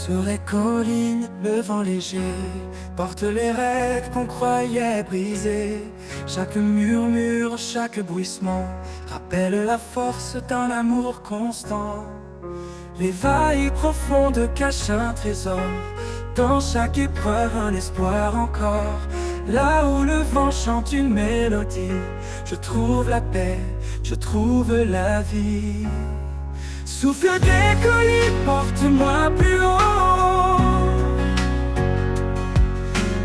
Sur les collines, le vent léger porte les rêves qu'on croyait brisés. Chaque murmure, chaque bruissement rappelle la force d'un amour constant. Les vagues profondes cachent un trésor, dans chaque épreuve un espoir encore. Là où le vent chante une mélodie, je trouve la paix, je trouve la vie. Souffle des collines, porte-moi plus haut,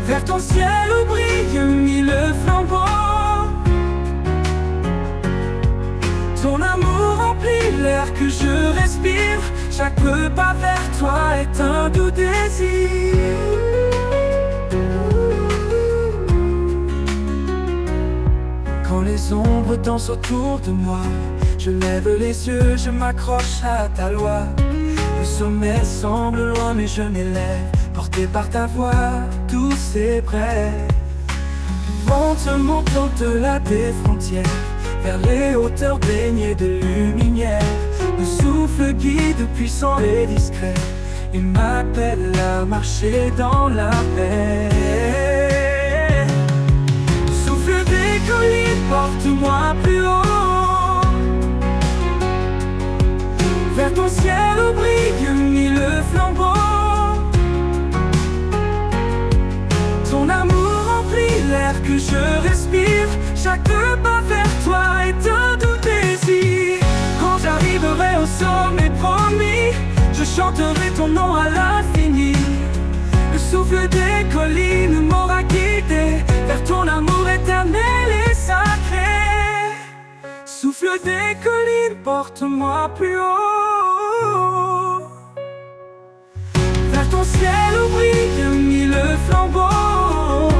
vers ton ciel où brille mille flambeaux. Ton amour remplit l'air que je respire, chaque pas vers toi est un doux désir. Quand les ombres dansent autour de moi, je lève les yeux, je m'accroche à ta loi. Le sommet semble loin mais je m'élève, porté par ta voix douce et brève. Monte au-delà des frontières, vers les hauteurs baignées de lumière. Le souffle guide puissant et discret, il m'appelle à marcher dans la paix. Souffle des collines, porte-moi plus haut, vers ton ciel où brille mille flambeaux. Ton amour remplit l'air que je respire, chaque pas vers toi est un doux désir. Quand j'arriverai au sommet promis, je chanterai ton nom à l'infini. Le souffle des collines m'aura guidé vers ton amour éternel et sacré. Souffle des collines, porte-moi plus haut, vers ton ciel où brille mille flambeaux.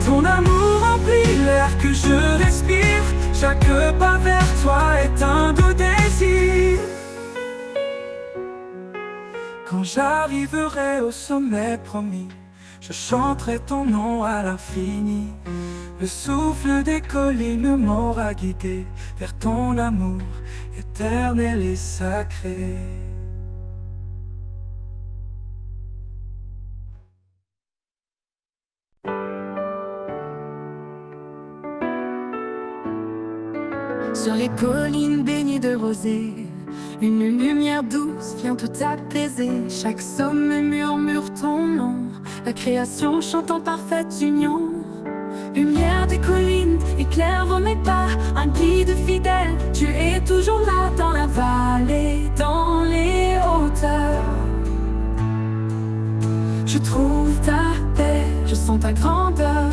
Ton amour remplit l'air que je respire, chaque pas vers toi est un doux désir. Quand j'arriverai au sommet promis, je chanterai ton nom à l'infini. Le souffle des collines m'aura guidé vers ton amour éternel et sacré. Sur les collines baignées de rosée, une lumière douce vient tout apaiser. Chaque sommet murmure ton nom, la création chante en parfaite union. Lumière des collines, éclaire mes pas, un guide fidèle. Tu es toujours là dans la vallée, dans les hauteurs. Je trouve ta paix, je sens ta grandeur.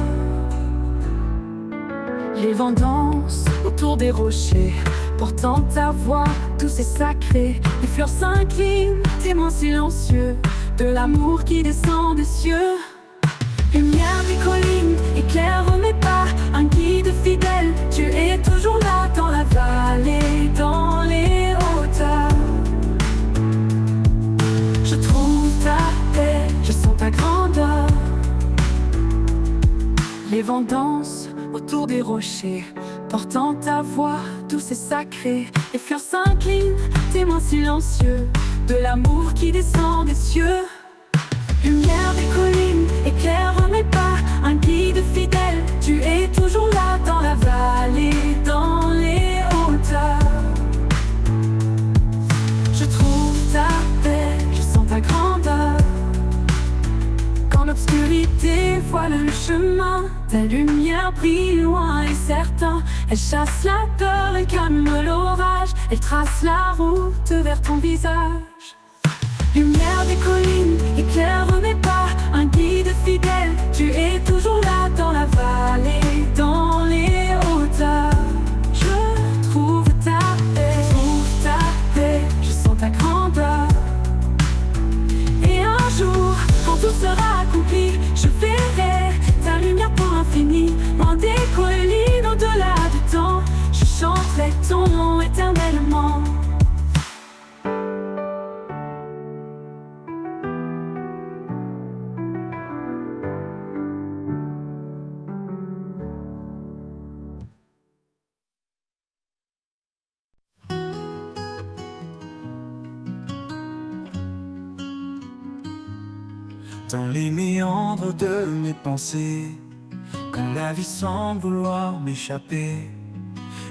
Les vents dansent autour des rochers, portant ta voix douce et sacrée. Les fleurs s'inclinent, témoins silencieux de l'amour qui descend des cieux. Lumière des collines, éclaire mes pas, un guide fidèle. Tu es toujours là dans la vallée, dans les hauteurs. Je trouve ta paix, je sens ta grandeur. Les vents dansent autour des rochers, portant ta voix douce et sacrée. Les fleurs s'inclinent, témoins silencieux de l'amour qui descend des cieux. Lumière des collines, éclaire mes pas, un guide fidèle. Tu es toujours là dans la vallée, dans les hauteurs. Je trouve ta paix, je sens ta grandeur. Quand l'obscurité voile le chemin, ta lumière brille loin et certain. Elle chasse la peur et calme l'orage, elle trace la route vers ton visage. Lumière des collines, éclaire mes pas, un guide fidèle. Tu es toujours là dans la vallée, dans les hauteurs. Je trouve ta paix, je sens ta grandeur. Et un jour, quand tout sera accompli, je verrai ta lumière pour l'infini. Loin des collines, au-delà du temps, je chanterai ton nom éternellement. dans les méandres de mes pensées. Quand la vie semble vouloir m'échapper,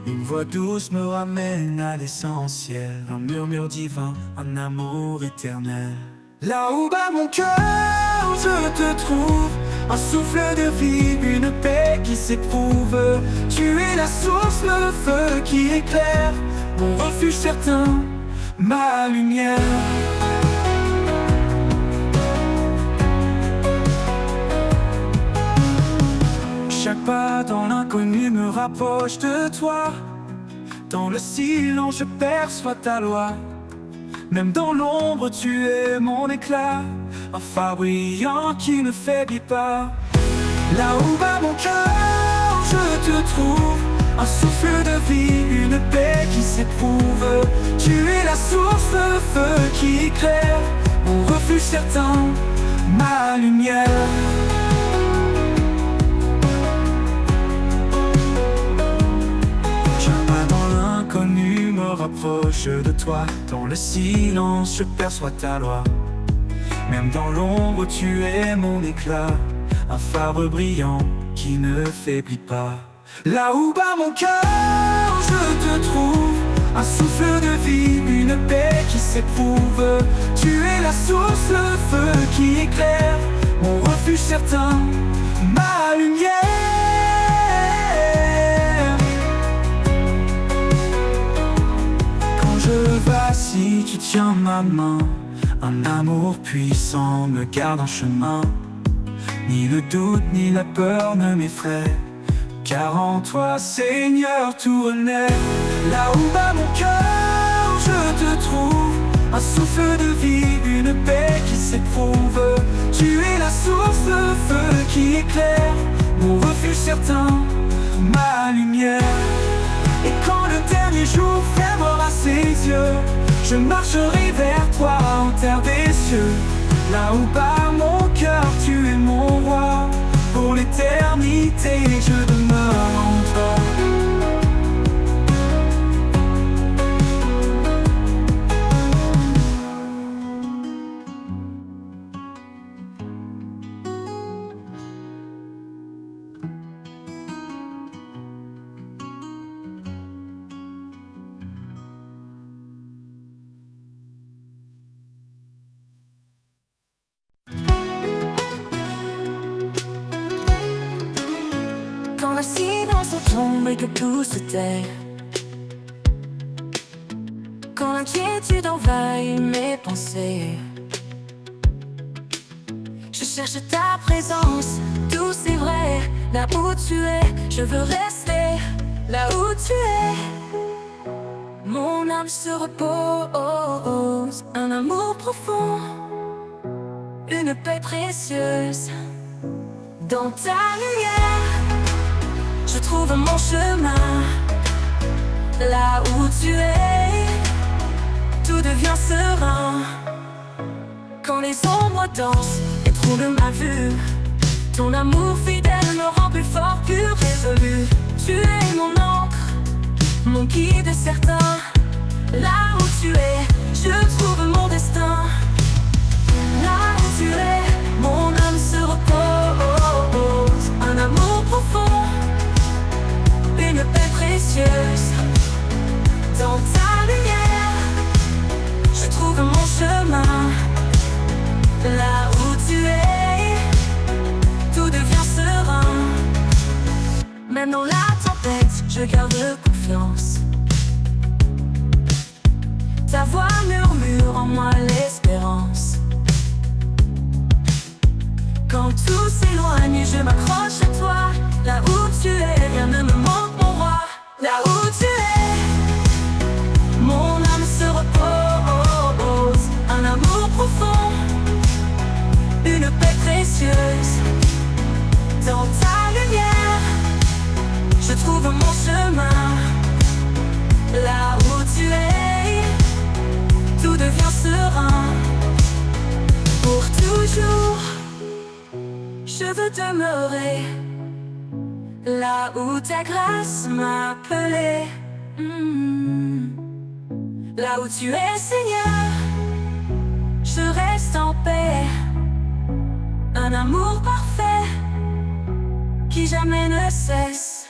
une voix douce me ramène à l'essentiel. Un murmure divin, un amour éternel. Là où bat mon cœur, je te trouve. Un souffle de vie, une paix qui s'éprouve. Tu es la source, le feu qui éclaire mon refuge certain, ma lumière. Chaque pas dans l'inconnu me rapproche de toi. Dans le silence je perçois ta loi. Même dans l'ombre tu es mon éclat, un phare brillant qui ne faiblit pas. Là où bat mon cœur, je te trouve. Un souffle de vie, une paix qui s'éprouve. Tu es la source, le feu qui éclaire mon refuge certain, ma lumière. L'inconnu me rapproche de toi. Dans le silence je perçois ta loi. Même dans l'ombre tu es mon éclat, un phare brillant qui ne faiblit pas. Là où bat mon cœur, je te trouve. Un souffle de vie, une paix qui s'éprouve. Tu es la source, le feu qui éclaire mon refuge certain, ma lumière. Je vacille, tu tiens ma main. Un amour puissant me garde en chemin. Ni le doute ni la peur ne m'effraient, car en toi, Seigneur, tout renaît. Là où bat mon cœur, je te trouve. Un souffle de vie, une paix qui s'éprouve. Tu es la source, le feu qui éclaire mon refuge certain, ma lumière. Et quand le dernier jour fermera ses yeux, je marcherai vers toi en terre des cieux. Là où bat mon cœur, tu es mon roi. Pour l'éternité, je demeure en toi. Quand le silence tombe et que tout se tait, quand l'inquiétude envahit mes pensées, je cherche ta présence, douce et vraie. Là où tu es, je veux rester. Là où tu es, mon âme se repose. Un amour profond, une paix précieuse. Dans ta lumière, je trouve mon chemin. Là où tu es, tout devient serein. Quand les ombres dansent et troublent ma vue, ton amour fidèle me rend plus fort, plus résolu. Tu es mon encre, mon guide certain. Là où tu es, je trouve mon destin. Là où tu es, mon âme se repose. Un amour profond, une paix précieuse. Dans ta lumière, je trouve mon chemin. Là où tu es, tout devient serein. Même dans la tempête, je garde confiance. Ta voix murmure en moi l'espérance. Quand tout s'éloigne, je m'accroche à toi. Là où tu es, rien ne me manque, mon roi. Là où tu es, mon âme se repose. Un amour profond, une paix précieuse. Dans ta lumière, je trouve mon chemin. Là où tu es, tout devient serein. Pour toujours, je veux demeurer là où ta grâce m'a appelé. Là où tu es, Seigneur, je reste en paix. un amour parfait qui jamais ne cesse.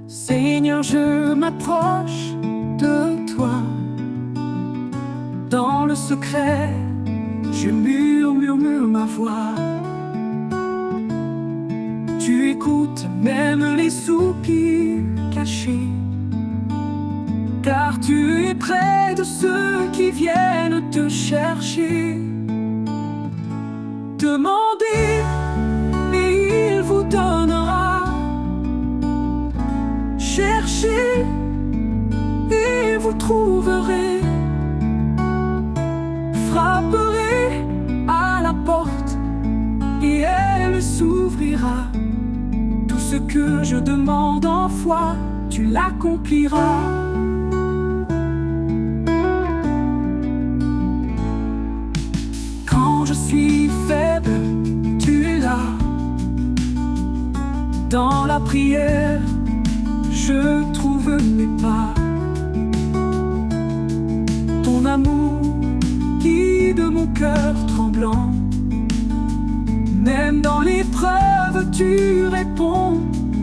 Seigneur, je m'approche de toi. Dans le secret, je murmure ma voix. Tu écoutes même les soupirs cachés, car tu es près de ceux qui viennent te chercher. Demandez et il vous donnera. Cherchez et vous trouverez. Frapperez à la porte et elle s'ouvrira. Tout ce que je demande en foi, tu l'accompliras. Quand je suis faible, tu es là. Dans la prière, je trouve mes pas. Ton amour guide mon cœur tremblant. Même dans l'épreuve, tu réponds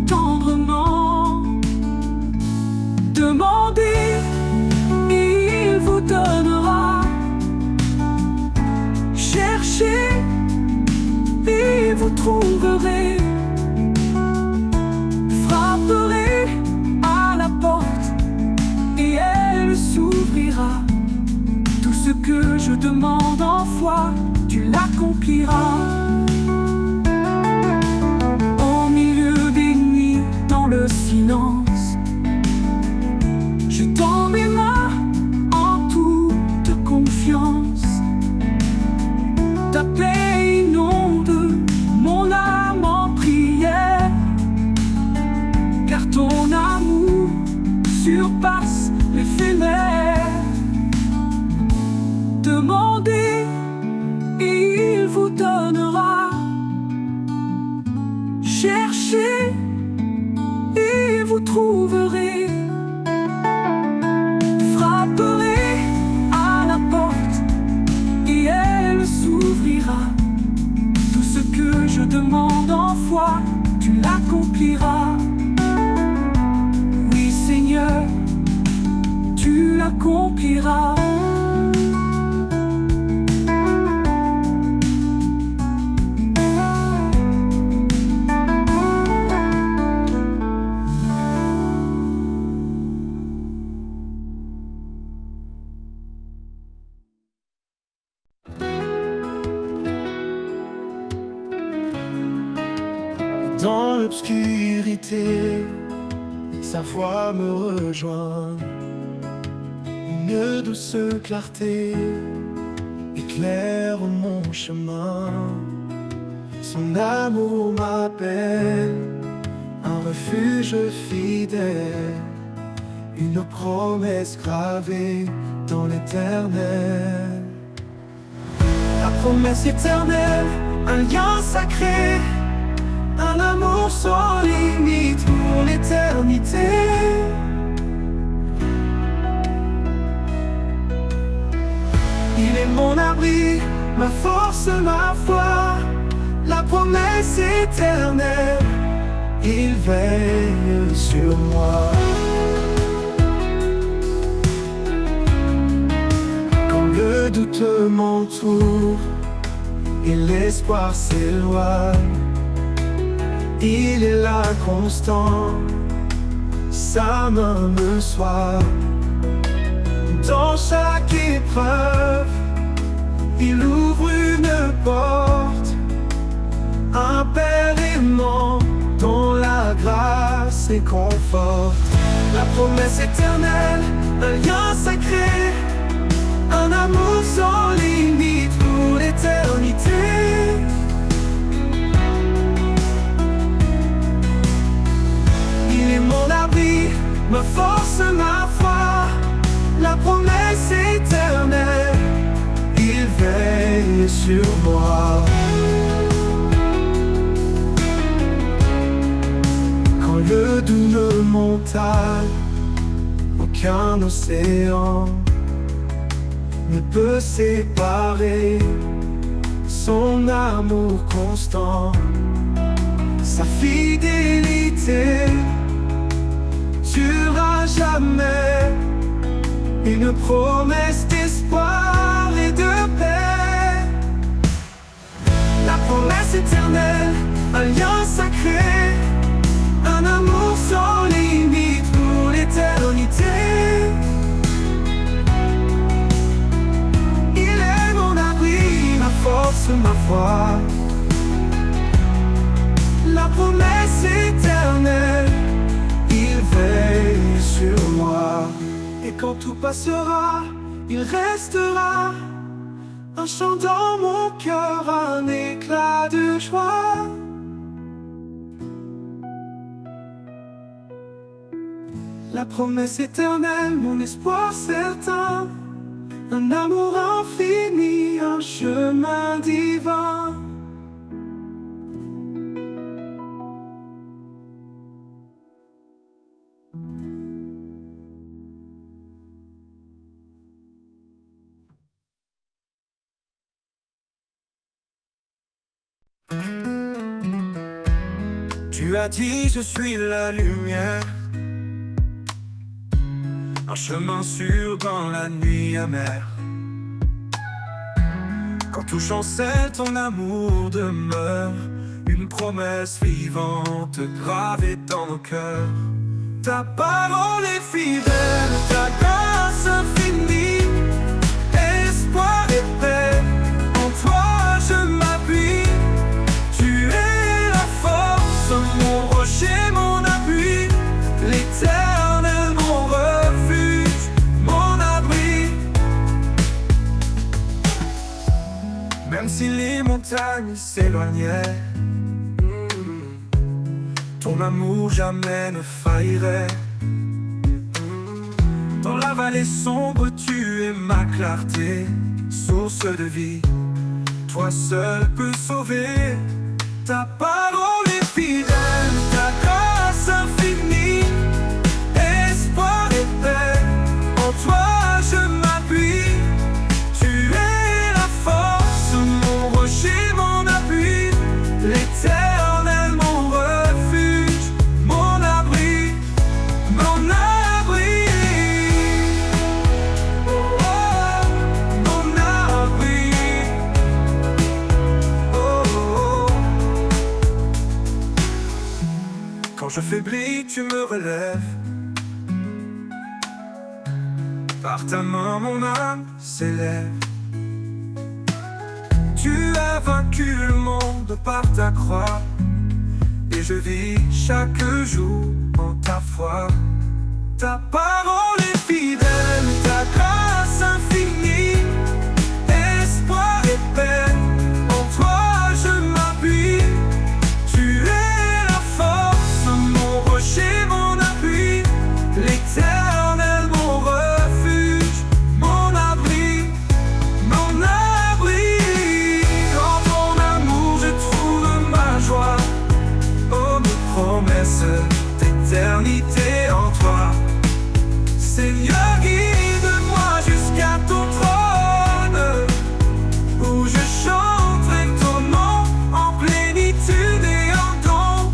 tendrement. Demandez et il vous donnera. Cherchez et vous trouverez. Frapperez à la porte et elle s'ouvrira. Tout ce que je demande en foi, tu l'accompliras. Au milieu des nuits, dans le silence, je tends mes mains en toute confiance. Ta paix inonde mon âme en prière, car ton amour surpasse l'éphémère. Demandez et il vous donnera. Cherchez et vous trouverez. Frapperez à la porte et elle s'ouvrira. Tout ce que je demande en foi, tu l'accompliras. Oui Seigneur, tu l'accompliras. Dans l'obscurité, sa voix me rejoint. Une douce clarté éclaire mon chemin. Son amour m'appelle, un refuge fidèle, une promesse gravée dans l'éternel. La promesse éternelle, un lien sacré, un amour sans limite pour l'éternité. Il est mon abri, ma force, ma foi, la promesse éternelle, il veille sur moi. Quand le doute m'entoure et l'espoir s'éloigne, il est là constant, sa main me soigne. Dans chaque épreuve, il ouvre une porte, un père aimant dont forte. La promesse éternelle, un lien sacré, un amour sans limite pour l'éternité. Il est mon abri, ma force, ma foi, la promesse éternelle, il veille sur moi. Quand le doux me montagne, aucun océan ne peut séparer son amour constant, sa fidélité durera jamais, une promesse d'espoir et de paix. La promesse éternelle, un lien sacré, un amour sans limite pour l'éternité. Il est mon abri, ma force, ma foi, la promesse éternelle, il veille sur moi. Et quand tout passera, il restera un chant dans mon cœur, un éclat de joie. La promesse éternelle, mon espoir certain, un amour infini, un chemin divin. Tu as dit je suis la lumière, un chemin sûr dans la nuit amère. Quand tout chancelle, ton amour demeure, une promesse vivante gravée dans nos cœurs. Ta parole est fidèle, ta grâce infinie, espoir et paix, en toi je m'appuie. Tu es la force, mon rocher, mon appui, l'éternel, mon refuge, mon abri. Même si les montagnes s'éloignaient, ton amour jamais ne faillirait. Dans la vallée sombre, tu es ma clarté, source de vie, toi seul peux sauver. Ta parole est fidèle, ta grâce infinie, espoir et paix, en toi je m'appuie. Tu es la force, mon rocher, mon appui, l'éternel, mon refuge, mon abri, mon abri. Oh, mon abri. Oh, oh. Quand je faiblis, tu me relèves. Par ta main, mon âme s'élève. Tu as vaincu le monde par ta croix, et je vis chaque jour en ta foi. Ta parole est fidèle, ta grâce infinie, espoir et paix, en toi je m'appuie. Tu es la force, mon rocher, mon appui, l'éternel, mon refuge, mon abri, mon abri. Dans ton amour je trouve ma joie, oh mes promesses d'éternité en toi. Seigneur, guide-moi jusqu'à ton trône, où je chanterai ton nom en plénitude et en don.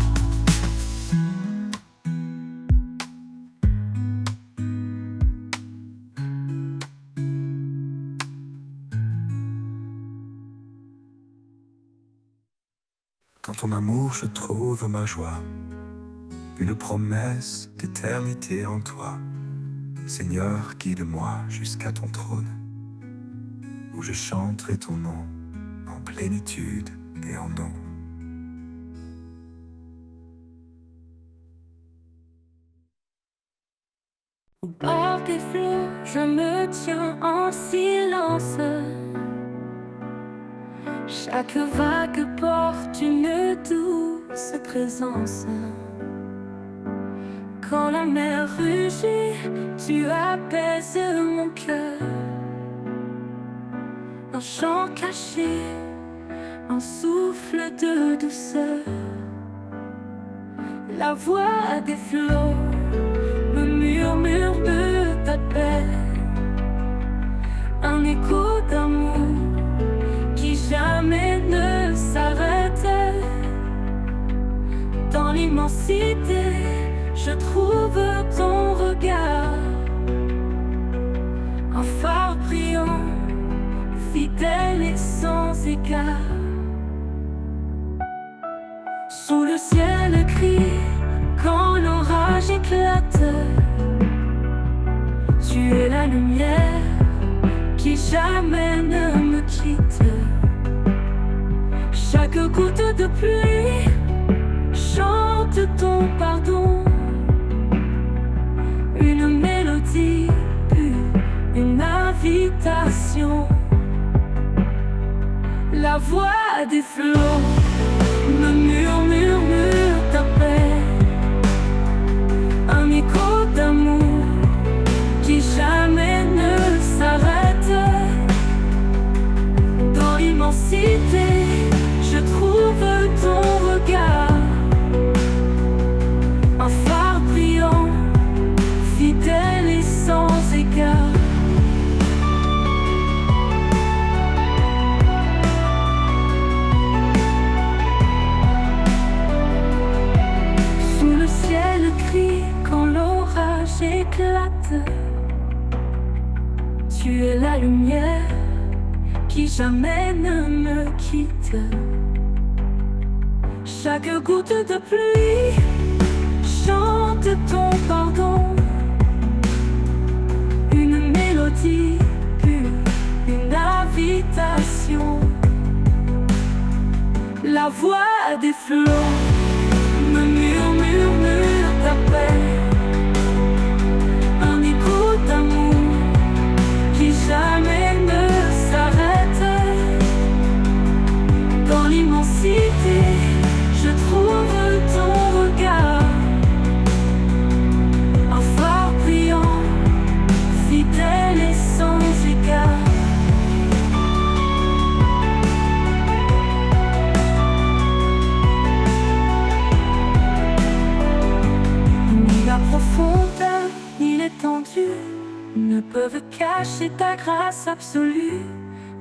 Dans ton amour je trouve ma joie, une promesse d'éternité en toi. Seigneur, guide-moi jusqu'à ton trône, où je chanterai ton nom en plénitude et en don. Au bord des flots, je me tiens en silence. Chaque vague porte une douce présence. Quand la mer rugit, tu apaises mon cœur. Un chant caché, un souffle de douceur. La voix des flots me murmure de ta paix. Un écho d'amour qui jamais ne s'arrête. Dans l'immensité, je trouve ton regard, un phare brillant, fidèle et sans égard. Sous le ciel gris, quand l'orage éclate, tu es la lumière qui jamais ne me quitte. Chaque goutte de pluie chante ton pardon. Une mélodie pure, une invitation. La voix des flots me murmure ta paix. Un écho d'amour qui jamais ne s'arrête. Dans l'immensité, je trouve ton regard, un phare brillant, fidèle et sans égard. Sous le ciel gris, quand l'orage éclate, tu es la lumière qui jamais ne me quitte. Chaque goutte de pluie chante ton pardon. Une mélodie pure, une invitation. La voix des flots me murmure ta paix. Un écho d'amour qui jamais ne s'arrête. Dans l'immensité, je trouve ton regard, un phare brillant, fidèle et sans égard. Ni la profondeur, ni l'étendue ne peuvent cacher ta grâce absolue.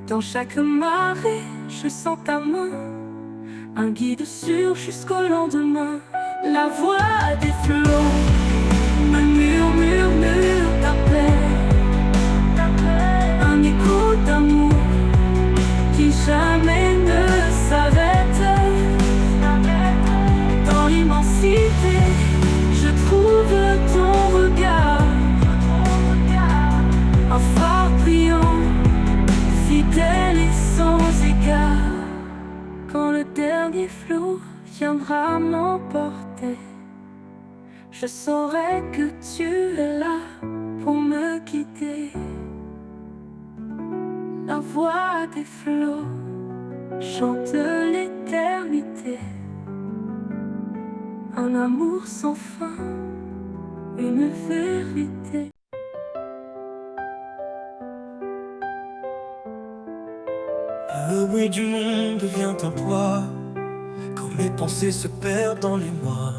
Dans chaque marée, je sens ta main, un guide sûr jusqu'au lendemain. La voix des flots me murmure ta paix. Un écho d'amour qui jamais ne s'arrête. Dans l'immensité, je trouve ton regard, un phare brillant, fidèle et sans égard. Quand le dernier flot viendra m'emporter, je saurai que tu es là pour me guider. La voix des flots chante l'éternité, un amour sans fin, une vérité. Le bruit du monde devient un poids, quand mes pensées se perdent dans les mois.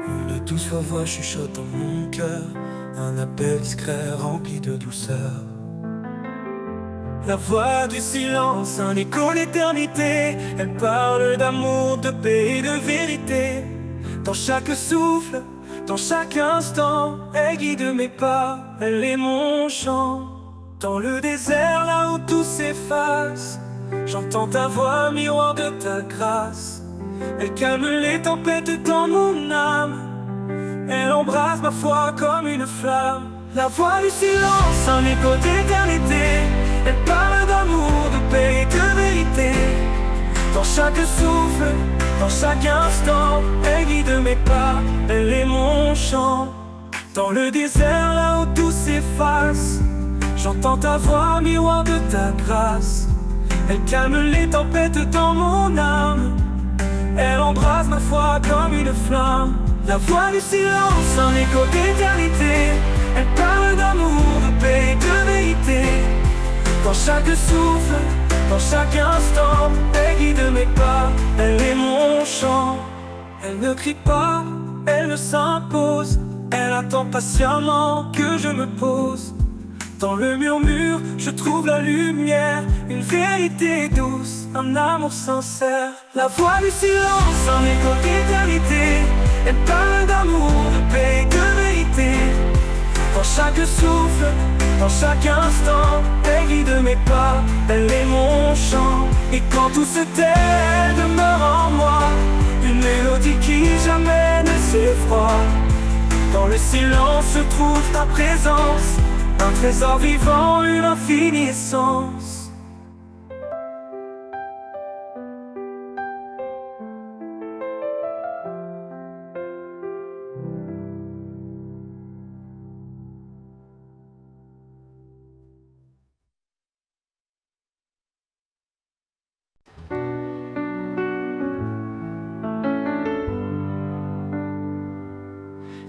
Une douce voix chuchote dans mon cœur, un appel discret rempli de douceur. La voix du silence, un écho d'éternité. Elle parle d'amour, de paix et de vérité. Dans chaque souffle, dans chaque instant, elle guide mes pas, elle est mon chant. Dans le désert, là où tout s'efface, j'entends ta voix, miroir de ta grâce. Elle calme les tempêtes dans mon âme, elle embrasse ma foi comme une flamme. La voix du silence, un écho d'éternité. Elle parle d'amour, de paix et de vérité. Dans chaque souffle, dans chaque instant, elle guide mes pas, elle est mon chant. Dans le désert, là où tout s'efface, j'entends ta voix, miroir de ta grâce. Elle calme les tempêtes dans mon âme. Elle embrase ma foi comme une flamme. La voix du silence, un écho d'éternité. Elle parle d'amour, de paix, de vérité. Dans chaque souffle, dans chaque instant, elle guide mes pas, elle est mon chant. Elle ne crie pas, elle ne s'impose. Elle attend patiemment que je me pose. Dans le murmure, je trouve la lumière, une vérité douce, un amour sincère. La voix du silence, un écho d'éternité. Elle parle d'amour, de paix, de vérité. Dans chaque souffle, dans chaque instant, elle guide mes pas, elle est mon chant. Et quand tout se tait, elle demeure en moi, une mélodie qui jamais ne s'effroie. Dans le silence se trouve ta présence, un trésor vivant, une infinie essence.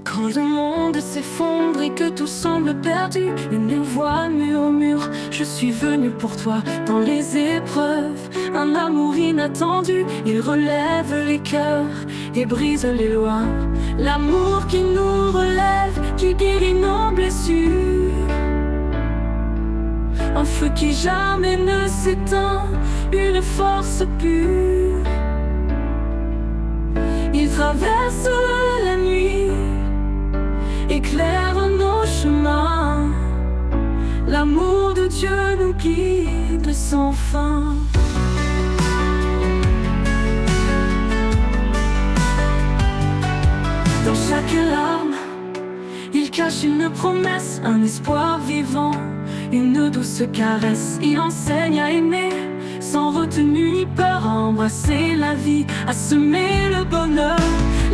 Quand le monde s'effondre et que tout semble perdu, une voix murmure: je suis venu pour toi. Dans les épreuves, un amour inattendu, il relève les cœurs et brise les lois. L'amour qui nous relève, qui guérit nos blessures. Un feu qui jamais ne s'éteint, une force pure. Il traverse la nuit, éclaire nos chemins. L'amour de Dieu nous guide sans fin. Dans chaque larme, il cache une promesse, un espoir vivant, une douce caresse. Il enseigne à aimer sans retenue ni peur, à embrasser la vie, à semer le bonheur.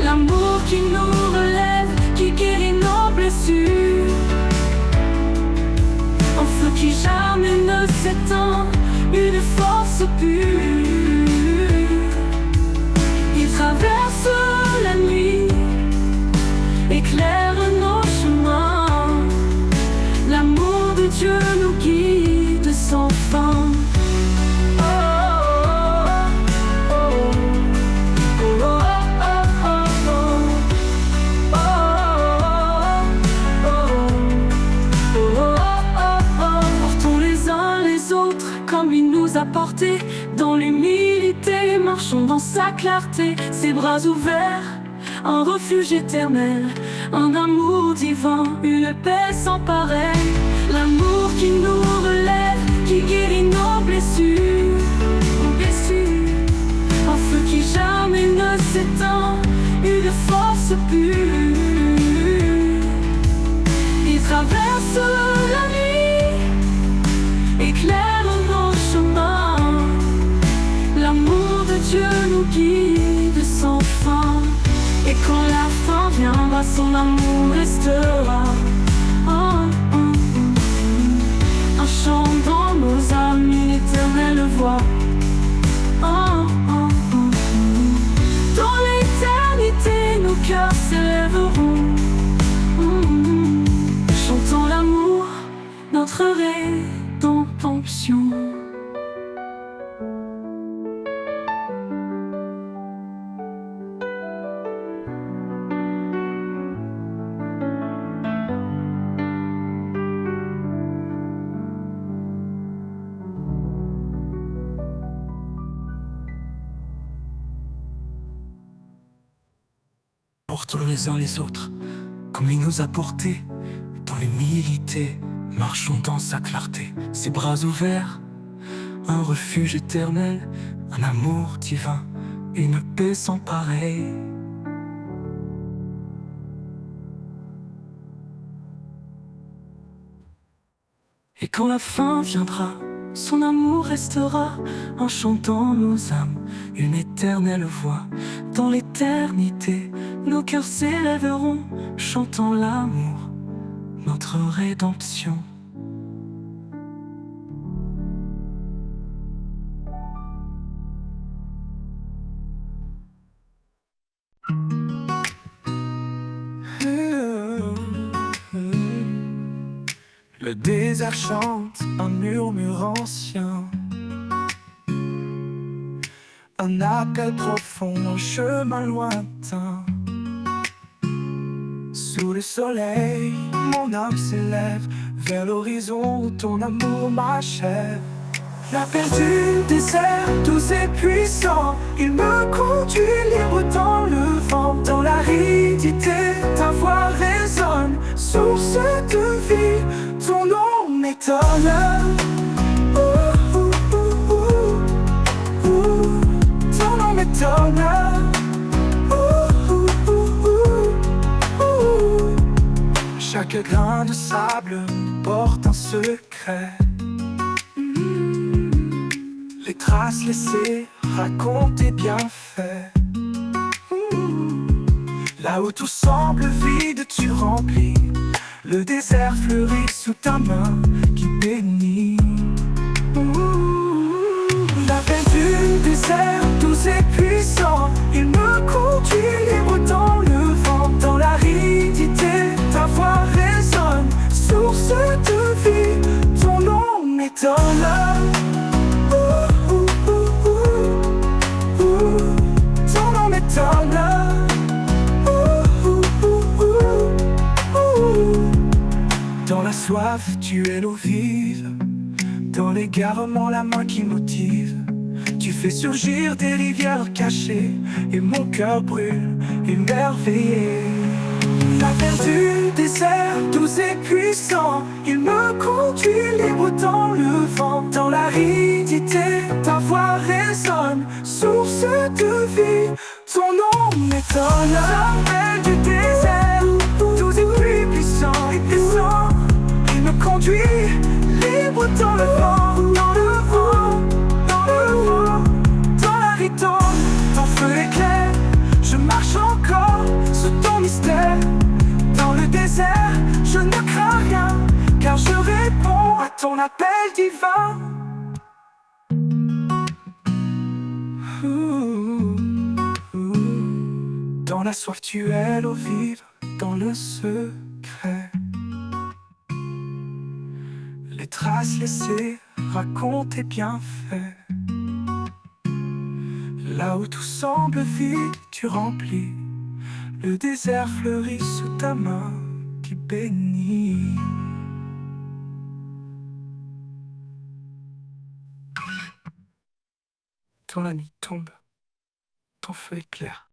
L'amour qui nous relève, qui guérit nos blessures. Un feu qui jamais ne s'éteint, une force pure. Il traverse la nuit, éclaire nos chemins. L'amour de Dieu nous guide sans fin. Portés dans l'humilité, marchons dans sa clarté, ses bras ouverts, un refuge éternel, un amour divin, une paix sans pareil. L'amour qui nous relève, qui guérit nos blessures, un feu qui jamais ne s'éteint, une force pure. Il traverse la nuit, éclaire Dieu nous guide sans fin. Et quand la fin viendra, son amour restera. Un chant dans nos âmes, une éternelle voix. Dans l'éternité, nos cœurs s'élèveront, chantant l'amour, notre rédemption. Portons les uns les autres, comme il nous a portés. Dans l'humilité, marchons dans sa clarté. Ses bras ouverts, un refuge éternel, un amour divin, une paix sans pareil. Et quand la fin viendra, son amour restera, en chantant nos âmes, une éternelle voix. Dans l'éternité, nos cœurs s'élèveront, chantant l'amour, notre rédemption. Le désert chante un murmure ancien, un appel profond, un chemin lointain. Sous le soleil, mon âme s'élève vers l'horizon où ton amour m'achève. L'appel du désert, doux et puissant, il me conduit libre dans le vent. Dans l'aridité, ta voix résonne, source de vie, ton nom m'étonne. Ton nom m'étonne. Chaque grain de sable porte un secret. Les traces laissées racontent tes bienfaits. Là où tout semble vide, tu remplis. Le désert fleurit sous ta main qui bénit. L'appel du désert, doux et puissant, il me conduit libre dans le vent. Dans l'aridité, ta voix résonne, source de vie, ton nom m'étonne. Ton nom m'étonne. Dans la soif, tu es l'eau vive. Dans l'égarement, la main qui motive. Tu fais surgir des rivières cachées, et mon cœur brûle, émerveillé. L'appel du désert, doux et puissant, il me conduit libre dans le vent. Dans l'aridité, ta voix résonne, source de vie, ton nom m'étonne. L'appel du désert, doux et puissant, il me conduit libre dans le vent. Dans le vent, dans le vent, dans la ritone, ton feu éclaire. Je marche encore sous ton mystère. Dans le désert, je ne crains rien, car je réponds à ton appel divin. Dans la soif, tu es l'eau vive, dans le secret. Les traces laissées racontent tes bienfaits. Là où tout semble vide, tu remplis. Le désert fleurit sous ta main qui bénit. Quand la nuit tombe, ton feu éclaire.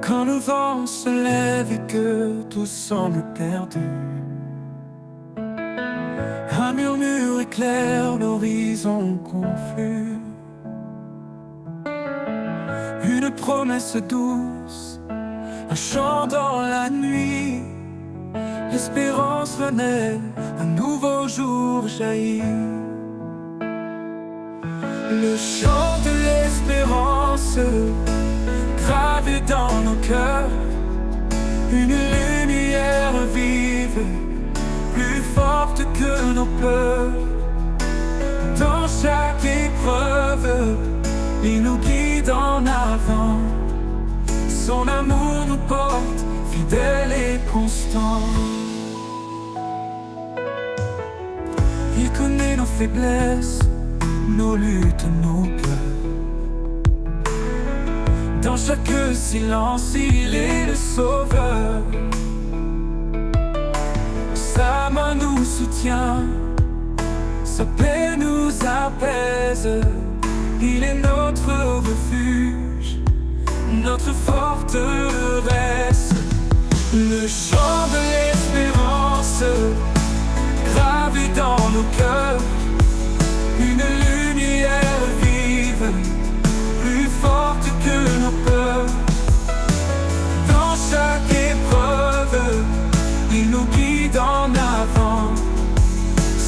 Quand le vent se lève et que tout semble perdu, un murmure éclaire l'horizon confus. Une promesse douce, un chant dans la nuit. L'espérance renaît, un nouveau jour jaillit. Le chant de l'espérance gravé dans nos cœurs. Une lumière vive, plus forte que nos peurs. Dans chaque épreuve, il nous guide en avant. Son amour nous porte, fidèle et constant. Il connaît nos faiblesses, nos luttes, nos peurs. Dans chaque silence, il est le sauveur. Sa main nous soutient, sa paix nous apaise. Il est notre refuge, notre forteresse. Le chant de l'espérance gravé dans nos cœurs. Une lumière vive, plus forte que nos peurs. Dans chaque épreuve, il nous guide en avant.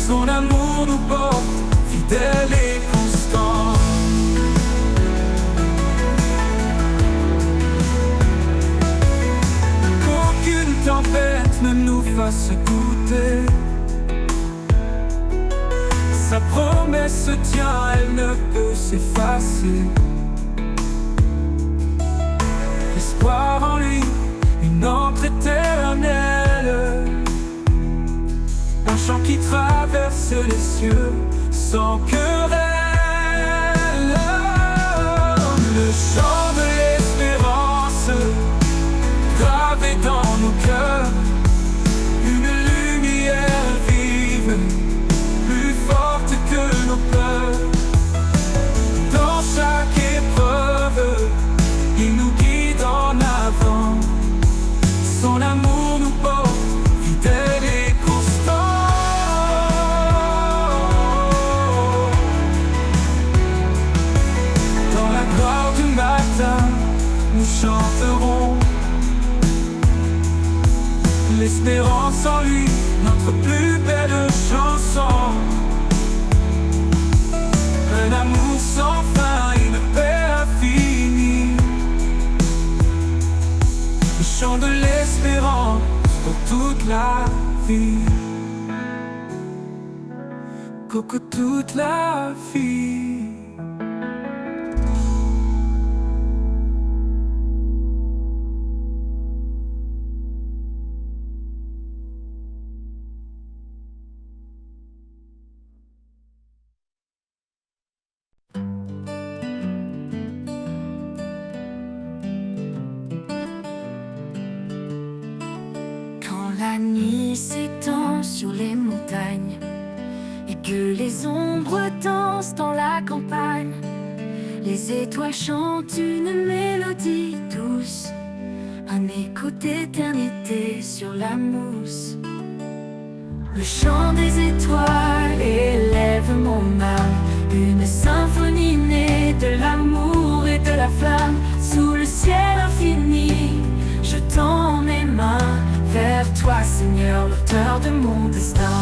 Son amour nous porte, fidèle et constant. Qu'aucune tempête ne nous fasse goûter. Sa promesse se tient, elle ne peut s'effacer. L'espoir en lui, une encre éternelle. Un chant qui traverse les cieux sans querelle. Le chant de l'espérance gravé dans nos cœurs. Une lumière vive, plus forte que nos peurs. Dans chaque épreuve, il nous guide en avant. Son amour nous porte, fidèle et constant. Dans la gloire du matin, nous chanterons l'espérance en lui, notre plus belle chanson. Un amour sans fin, une paix infinie. Le chant de l'espérance pour toute la vie. Coco, toute la vie. La nuit s'étend sur les montagnes et que les ombres dansent dans la campagne. Les étoiles chantent une mélodie douce, un écho d'éternité sur la mousse. Le chant des étoiles élève mon âme, une symphonie née de l'amour et de la flamme. Sous le ciel infini, je tends mes mains vers toi, Seigneur, l'auteur de mon destin.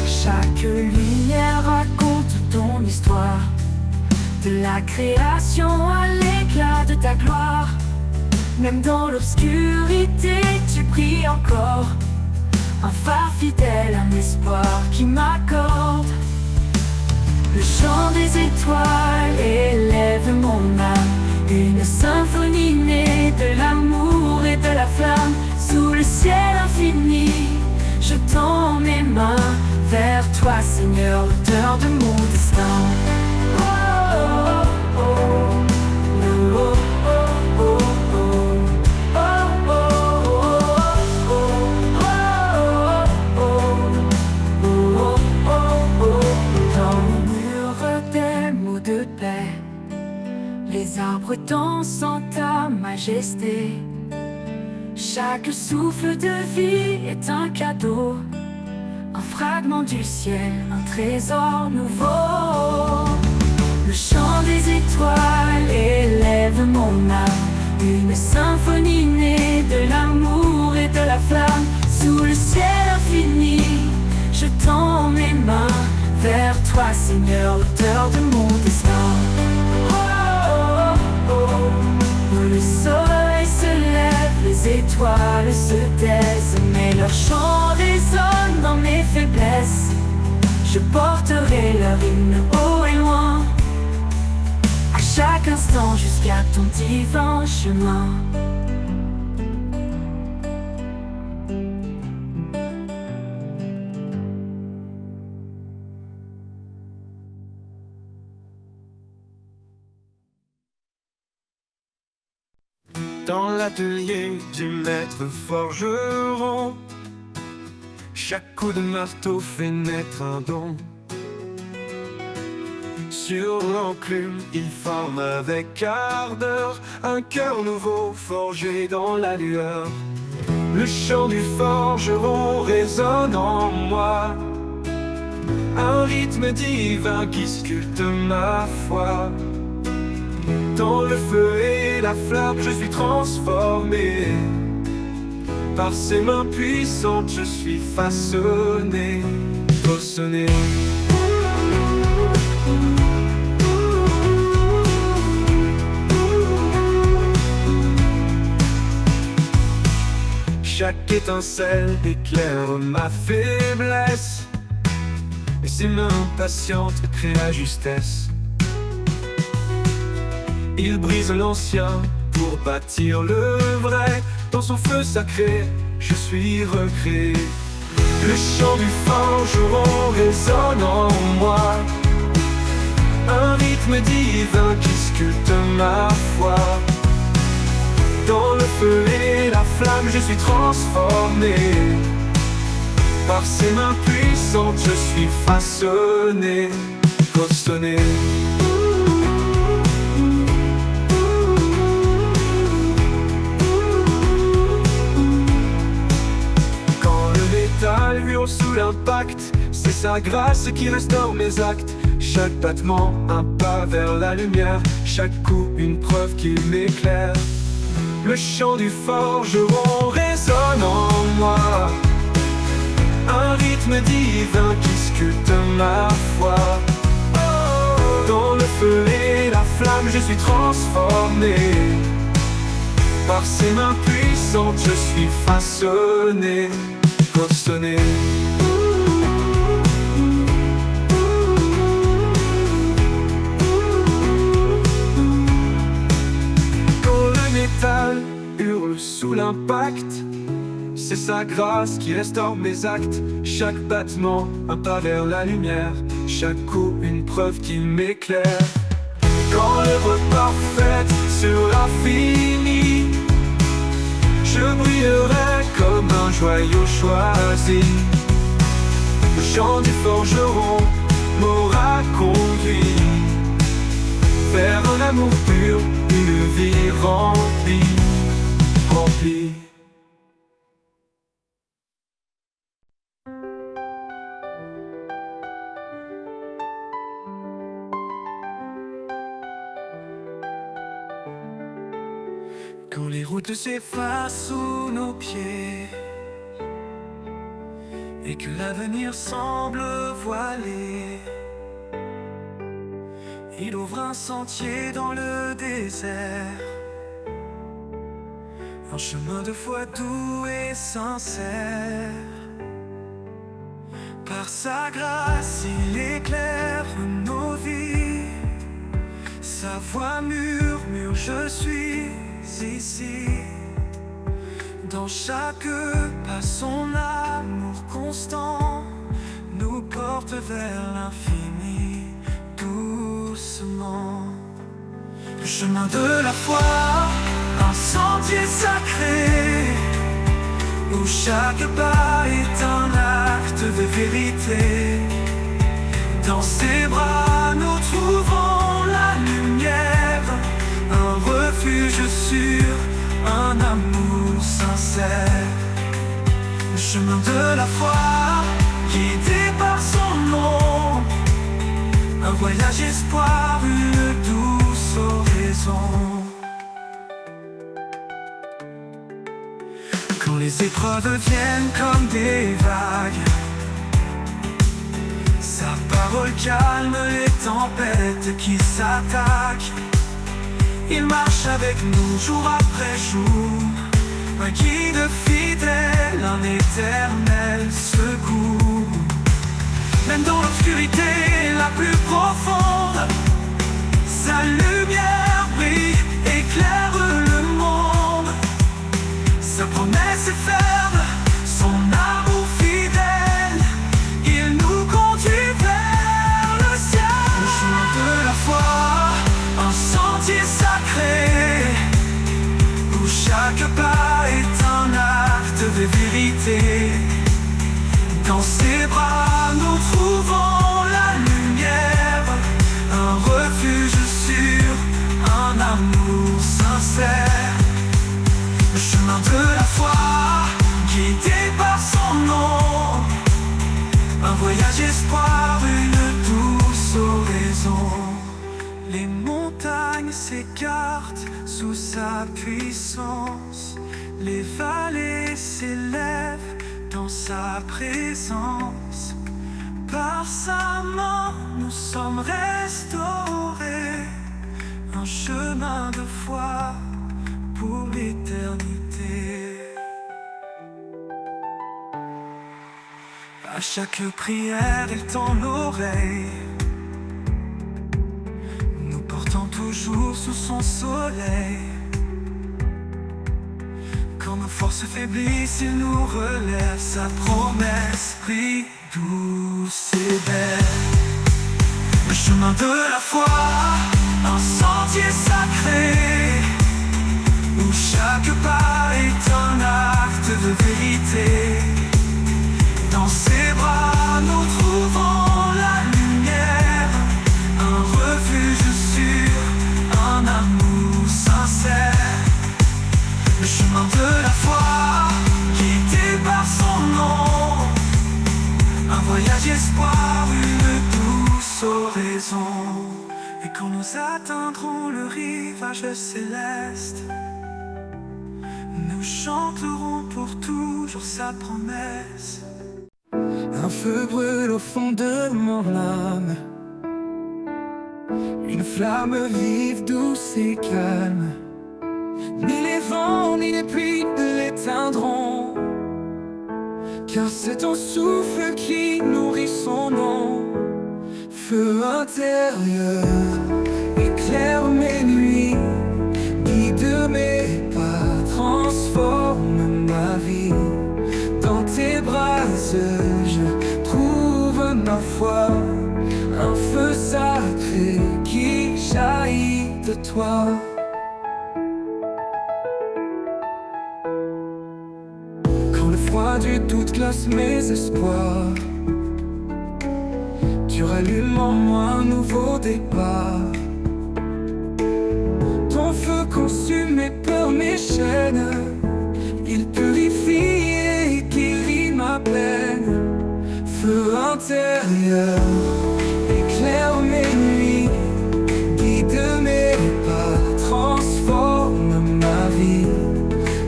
Chaque lumière raconte ton histoire, de la création à l'éclat de ta gloire. Même dans l'obscurité, tu brilles encore, un phare fidèle, un espoir qui m'accorde. Le chant des étoiles élève mon âme, une symphonie née de l'amour et de la flamme. Sous le ciel infini, je tends mes mains vers toi, Seigneur, l'auteur de mon destin. Oh, oh, oh, oh, oh, oh, oh, de paix, les arbres dansent en ta majesté. Chaque souffle de vie est un cadeau, un fragment du ciel, un trésor nouveau. Le chant des étoiles élève mon âme, une symphonie née de l'amour et de la flamme. Sous le ciel infini, je tends mes mains vers toi, Seigneur, l'auteur de mon destin. Oh, oh, oh. Le soleil se lève, les étoiles se taisent, mais leur chant résonne dans mes faiblesses. Je porterai leur hymne haut et loin, à chaque instant jusqu'à ton divin chemin. Dans l'atelier du maître forgeron, chaque coup de marteau fait naître un don. Sur l'enclume, il forme avec ardeur un cœur nouveau forgé dans la lueur. Le chant du forgeron résonne en moi, un rythme divin qui sculpte ma foi. Dans le feu et la flamme, je suis transformé. Par ses mains puissantes, je suis façonné, façonné. Chaque étincelle éclaire ma faiblesse, et ses mains patientes créent la justesse. Il brise l'ancien pour bâtir le vrai. Dans son feu sacré, je suis recréé. Le chant du forgeron résonne en moi, un rythme divin qui sculpte ma foi. Dans le feu et la flamme, je suis transformé. Par ses mains puissantes, je suis façonné, costonné. Quand le métal hurle sous l'impact, c'est sa grâce qui restaure mes actes. Chaque battement, un pas vers la lumière. Chaque coup, une preuve qui m'éclaire. Le chant du forgeron résonne en moi, un rythme divin qui sculpte ma foi. Dans le feu et la flamme, je suis transformé. Par ses mains puissantes, je suis façonné, costonné. Hurle sous l'impact, c'est sa grâce qui restaure mes actes. Chaque battement, un pas vers la lumière. Chaque coup, une preuve qui m'éclaire. Quand l'œuvre parfaite sera finie, je brillerai comme un joyau choisi. Le chant du forgeron m'aura conduit vers un amour pur, une vie remplie. Quand les routes s'effacent sous nos pieds et que l'avenir semble voilé, il ouvre un sentier dans le désert, un chemin de foi doux et sincère. Par sa grâce, il éclaire nos vies. Sa voix murmure, je suis ici. Dans chaque pas, son amour constant nous porte vers l'infini, doucement. Le chemin de la foi, un sentier sacré, où chaque pas est un acte de vérité. Dans ses bras nous trouvons la lumière, un refuge sûr, un amour sincère. Le chemin de la foi, guidé par son nom, un voyage espoir, une douce oraison. Quand les épreuves viennent comme des vagues, sa parole calme les tempêtes qui s'attaquent. Il marche avec nous jour après jour, un guide fidèle, un éternel secours. Même dans l'obscurité la plus profonde, sa lumière brille, éclaire le monde. Sa promesse est ferme, son amour fidèle, il nous conduit vers le ciel. Le chemin de la foi, un sentier sacré, où chaque pas est un acte de vérité. Dans ses bras nous trouvons la lumière, un refuge sûr, un amour sincère. Le chemin de la foi, guidé par son nom, un voyage espoir, une douce oraison. Les montagnes s'écartent sous sa puissance, les vallées s'élèvent dans sa présence. Par sa main nous sommes restaurés, un chemin de foi pour l'éternité. À chaque prière, il tend l'oreille, nous portant toujours sous son soleil. Quand nos forces faiblissent, il nous relève. Sa promesse brille douce et belle. Le chemin de la foi, un sentier sacré, où chaque pas est un acte de vérité. Dans ses bras, nous trouvons la lumière, un refuge sûr, un amour sincère. Le chemin de la foi, guidé par son nom, un voyage espoir, une douce oraison. Et quand nous atteindrons le rivage céleste, nous chanterons pour toujours sa promesse. Un feu brûle au fond de mon âme, une flamme vive, douce et calme. Ni les vents ni les pluies ne l'éteindront, car c'est ton souffle qui nourrit son nom. Feu intérieur, éclaire mes nuits, guide mes pas, transforme ma vie. Dans tes bras je trouve ma foi, un feu sacré qui jaillit de toi. Quand le froid du doute glace mes espoirs, tu rallumes en moi un nouveau départ. Ton feu consume mes peurs, mes chaînes, il purifie et guérit ma peine. Feu intérieur, éclaire mes nuits, guide mes pas, transforme ma vie.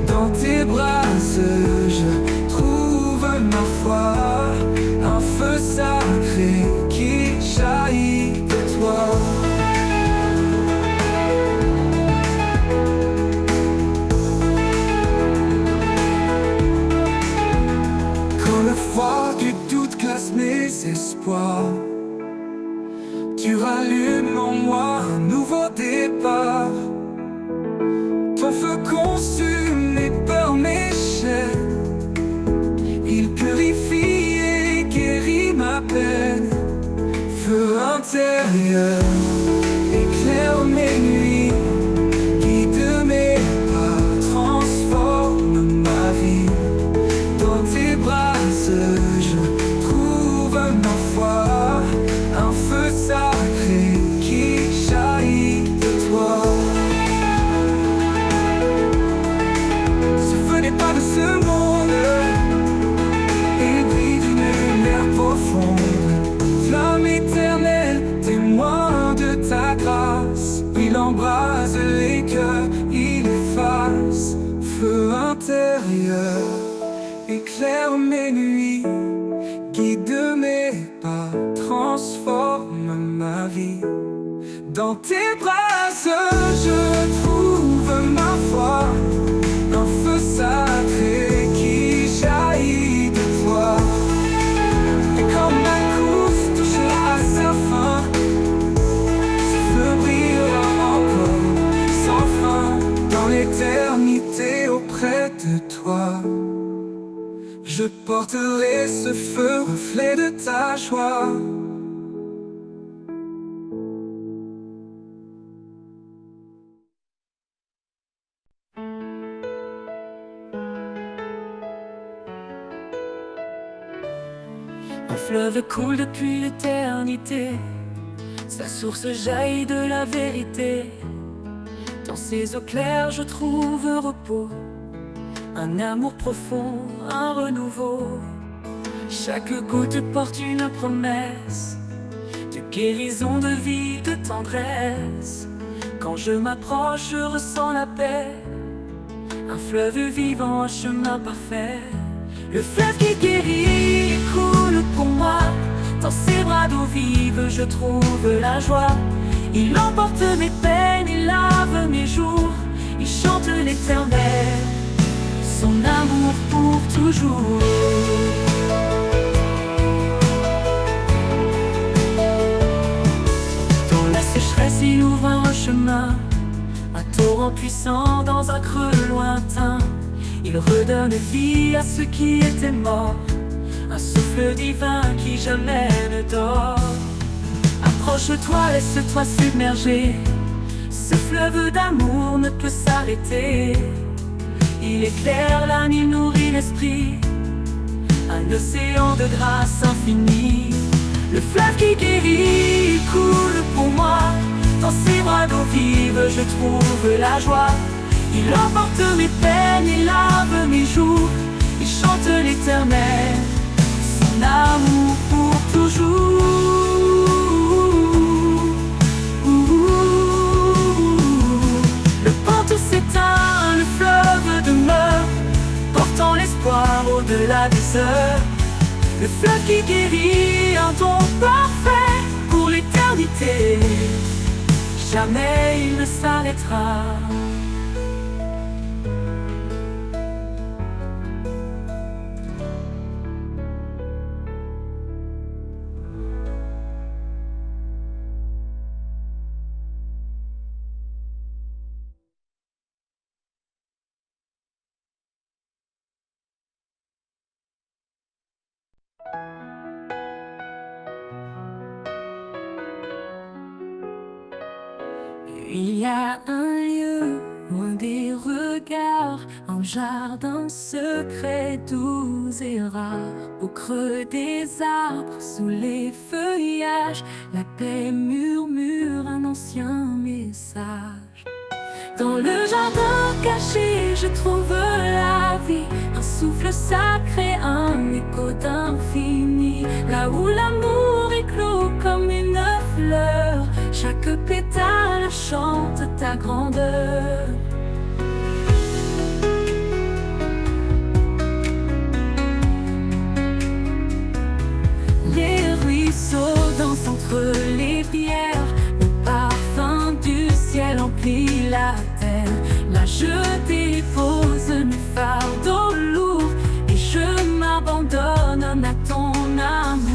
Dans tes bras je trouve ma foi, un feu sacré qui jaillit de toi. Quand le froid du doute glace mes espoirs, tu rallumes en moi un nouveau départ. Ton feu consume mes peurs, mes chaînes, il purifie et guérit ma peine. Feu intérieur, éclaire mes nuits, guide mes pas, transforme ma vie. Dans tes bras je trouve ma foi, un feu sacré qui jaillit de toi. Ce feu n'est pas de ce monde, il brille d'une lumière profonde. Flamme éternelle, témoin de ta grâce, il embrase les cœurs, il efface. Feu intérieur, éclaire mes nuits, guide mes pas, transforme ma vie. Dans tes bras je trouve ma foi, un feu sacré qui jaillit de toi. Et quand ma course touchera à sa fin, ce feu brillera encore sans fin dans l'éternité auprès de toi. Je porterai ce feu, reflet de ta joie. Un fleuve coule depuis l'éternité, sa source jaillit de la vérité. Dans ses eaux claires je trouve un repos, un amour profond, un renouveau. Chaque goutte porte une promesse de guérison, de vie, de tendresse. Quand je m'approche, je ressens la paix, un fleuve vivant, un chemin parfait. Le fleuve qui guérit coule pour moi, dans ses bras d'eau vive je trouve la joie. Il emporte mes peines, il lave mes jours, il chante l'éternel, son amour pour toujours. rend puissant dans un creux lointain. Il redonne vie à ceux qui étaient morts, un souffle divin qui jamais ne dort. Approche-toi, laisse-toi submerger, ce fleuve d'amour ne peut s'arrêter. Il éclaire l'âme, il nourrit l'esprit, un océan de grâce infinie. Le fleuve qui guérit, il coule pour moi. Dans ses bras d'eau vive, je trouve la joie. Il emporte mes peines, il lave mes joues. Il chante l'éternel, son amour pour toujours. Le pantou s'éteint, le fleuve demeure, portant l'espoir au-delà des heures. Le fleuve qui guérit, un don parfait pour l'éternité. Jamais il ne s'arrêtera. Il y a un lieu loin des regards, un jardin secret, doux et rare. Au creux des arbres, sous les feuillages, la paix murmure un ancien message. Dans le jardin caché, je trouve la vie, un souffle sacré, un écho d'infini. Là où l'amour éclot comme une fleur, chaque pétale chante ta grandeur. Les ruisseaux dansent entre les pierres, le parfum du ciel emplit la terre. Là je dépose mes fardeaux lourds et je m'abandonne à ton amour.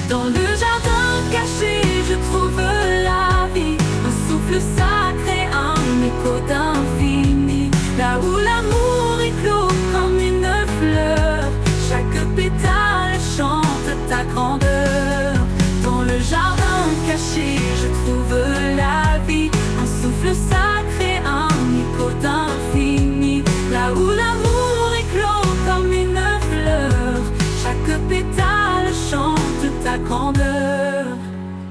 Dans le jardin caché, je trouve la vie, un souffle sacré, un écho d'infini. Là où l'amour éclot comme une fleur, chaque pétale chante ta grandeur. Dans le jardin caché, je trouve la vie, un souffle sacré, un écho d'infini. Là où l'amour éclot comme une fleur, chaque pétale chante ta grandeur.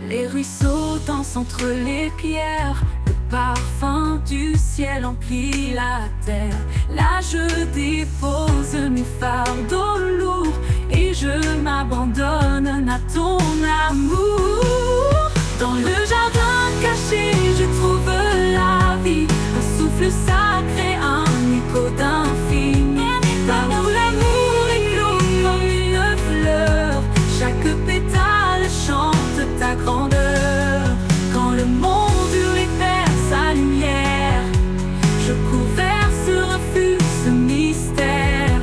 Les ruisseaux dansent entre les pierres, le parfum du ciel emplit la terre. Là je dépose mes fardeaux lourds et je m'abandonne à ton amour. Dans le jardin caché, je trouve la vie, un souffle sacré, un écho d'infini. Là où l'amour éclot comme une fleur, chaque pétale chante ta grandeur. Quand le monde perd sa lumière, je cours vers ce refuge, ce mystère,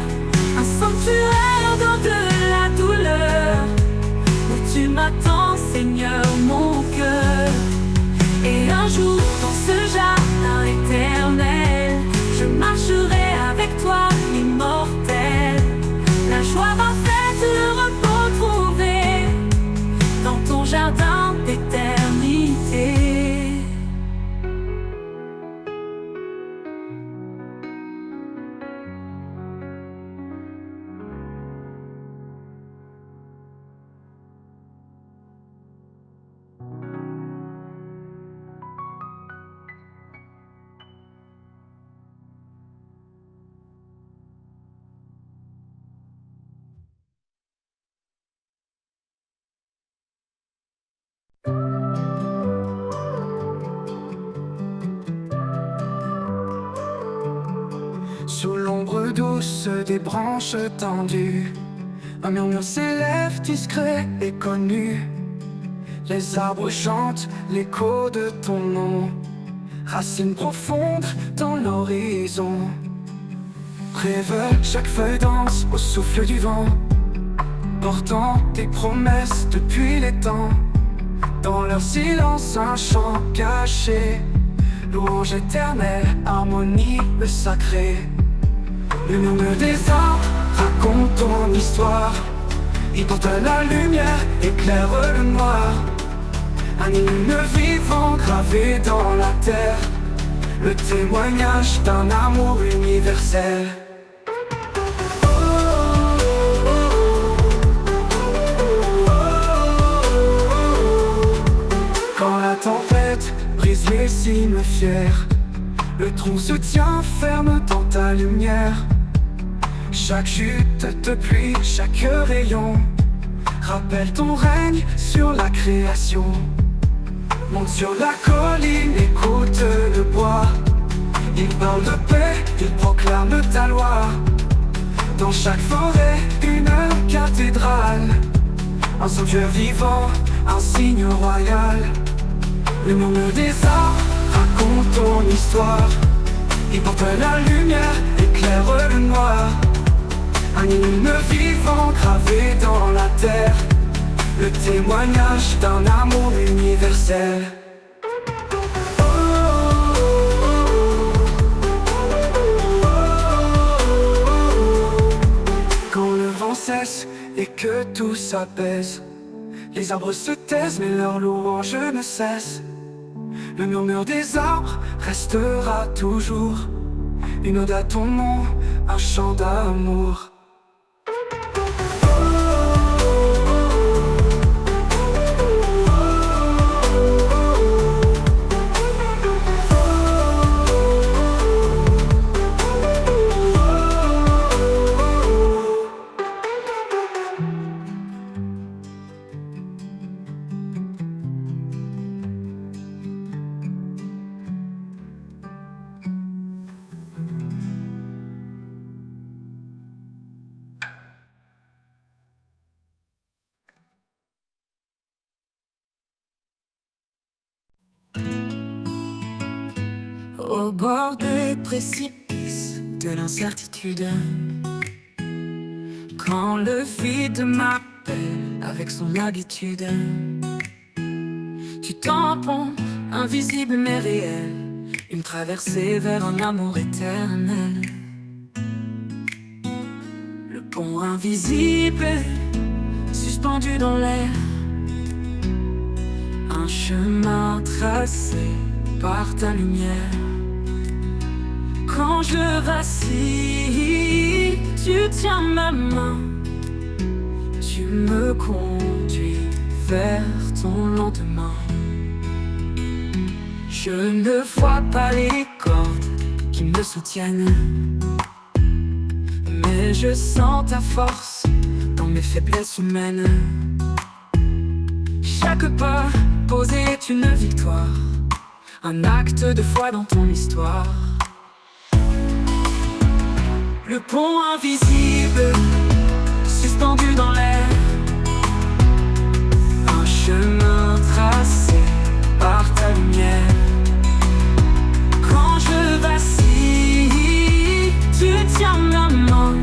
un sanctuaire dans de la douleur, où tu m'attends, Seigneur, mon cœur. Et un jour, dans ce jardin éternel, je marcherai avec toi, immortel. La joie parfaite, le repos trouvé dans ton jardin d'éternité. Sous l'ombre douce des branches tendues, un murmure s'élève discret et connu. Les arbres chantent l'écho de ton nom, racines profondes dans l'horizon. Rêve, chaque feuille danse au souffle du vent, portant tes promesses depuis les temps. Dans leur silence un chant caché, louange éternelle, harmonie le sacré. Le murmure des arbres raconte ton histoire. Il porte la lumière, éclaire le noir. Un hymne vivant gravé dans la terre, le témoignage d'un amour universel. Quand la tempête brise les cimes fiers, le tronc se tient ferme dans ta lumière. Chaque chute de pluie, chaque rayon rappelle ton règne sur la création. Monte sur la colline, écoute le bois. Il parle de paix, il proclame ta loi. Dans chaque forêt, une cathédrale, un sanctuaire vivant, un signe royal. Le murmure des arbres raconte ton histoire. Il porte la lumière, éclaire le noir. Un hymne vivant gravé dans la terre, le témoignage d'un amour universel. Quand le vent cesse et que tout s'apaise, les arbres se taisent mais leur louange ne cesse. Le murmure des arbres restera toujours une ode à ton nom, un chant d'amour. Au bord des précipices de l'incertitude, quand le vide m'appelle avec son habitude, tu tampons, invisible mais réel, une traversée vers un amour éternel. Le pont invisible, suspendu dans l'air, un chemin tracé par ta lumière. Quand je vacille, tu tiens ma main, tu me conduis vers ton lendemain. Je ne vois pas les cordes qui me soutiennent, mais je sens ta force dans mes faiblesses humaines. Chaque pas posé est une victoire, un acte de foi dans ton histoire. Le pont invisible, suspendu dans l'air, un chemin tracé par ta lumière. Quand je vacille, tu tiens ma main,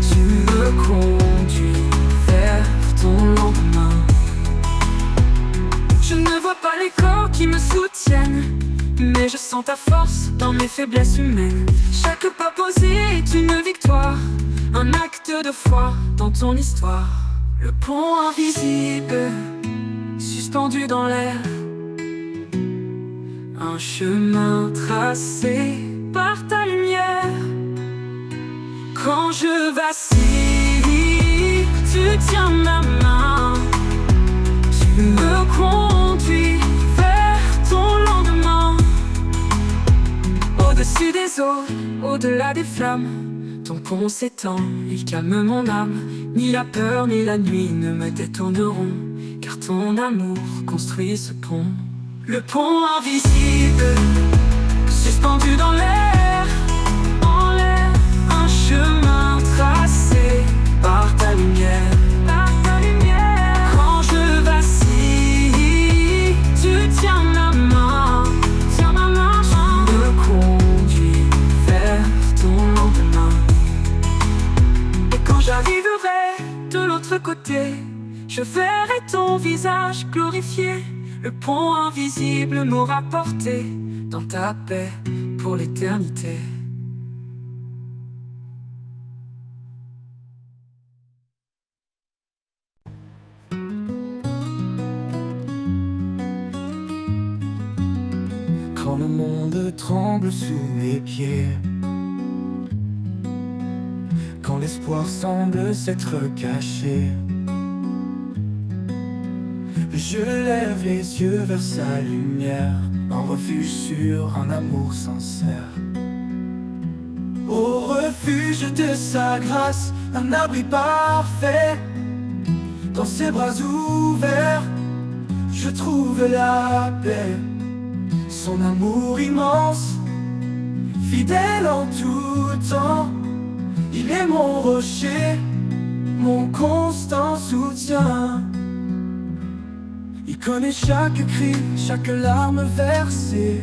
tu me conduis vers ton lendemain. Je ne vois pas les corps qui me soutiennent, mais je sens ta force dans mes faiblesses humaines. Chaque pas posé est une victoire, un acte de foi dans ton histoire. Le pont invisible, suspendu dans l'air, un chemin tracé par ta lumière. Quand je vacille, tu tiens ma main, tu me conduis vers ton lendemain. Au-dessus des eaux, au-delà des flammes, ton pont s'étend, il calme mon âme. Ni la peur ni la nuit ne me détourneront, car ton amour construit ce pont. Le pont invisible, suspendu dans l'air, en l'air, un chemin tracé par ta lumière. Quand je vacille, tu tiens ma main, tu me conduis vers ton lendemain. Et quand j'arriverai de l'autre côté, je verrai ton visage glorifié. Le pont invisible m'aura porté dans ta paix pour l'éternité. Quand le monde tremble sous mes pieds, quand l'espoir semble s'être caché, je lève les yeux vers sa lumière, un refuge sûr, un amour sincère. Au refuge de sa grâce, un abri parfait, dans ses bras ouverts, je trouve la paix. Son amour immense, fidèle en tout temps, il est mon rocher, mon constant soutien. Il connaît chaque cri, chaque larme versée.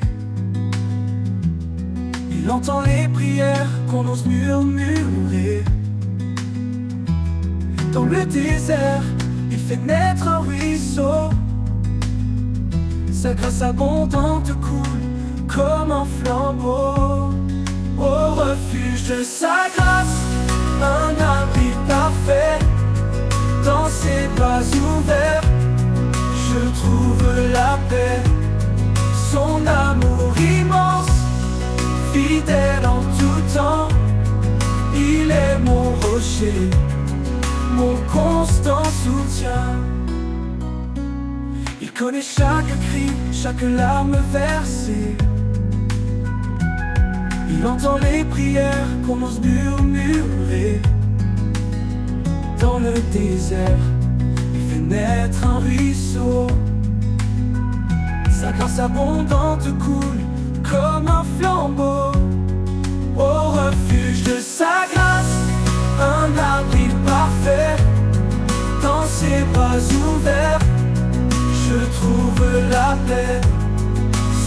Il entend les prières qu'on ose murmurer. Dans le désert, il fait naître un ruisseau. Sa grâce abondante coule comme un flambeau. Au refuge de sa grâce, un abri parfait, dans ses bras ouverts, je trouve la paix. Son amour immense, fidèle en tout temps, il est mon rocher, mon constant soutien. Il connaît chaque cri, chaque larme versée. Il entend les prières qu'on ose murmurer. Dans le désert, il fait naître un ruisseau. Sa grâce abondante coule comme un flambeau. Au refuge de sa grâce, un abri parfait, dans ses bras ouverts, je trouve la paix.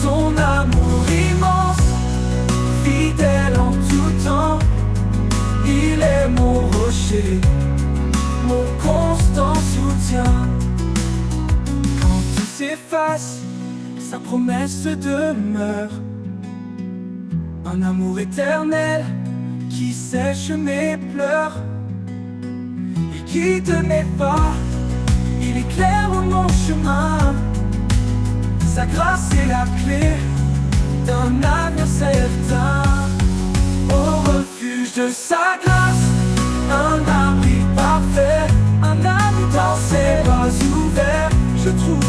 Son amour immense, fidèle en tout temps, il est mon rocher, mon constant soutien. Quand tout s'efface, sa promesse demeure. Un amour éternel qui sèche mes pleurs. Il quitte mes pas, il éclaire mon chemin. Sa grâce est la clé d'un avenir certain. Au refuge de sa grâce, un abri parfait, un abri dans ses bras ouverts, je trouve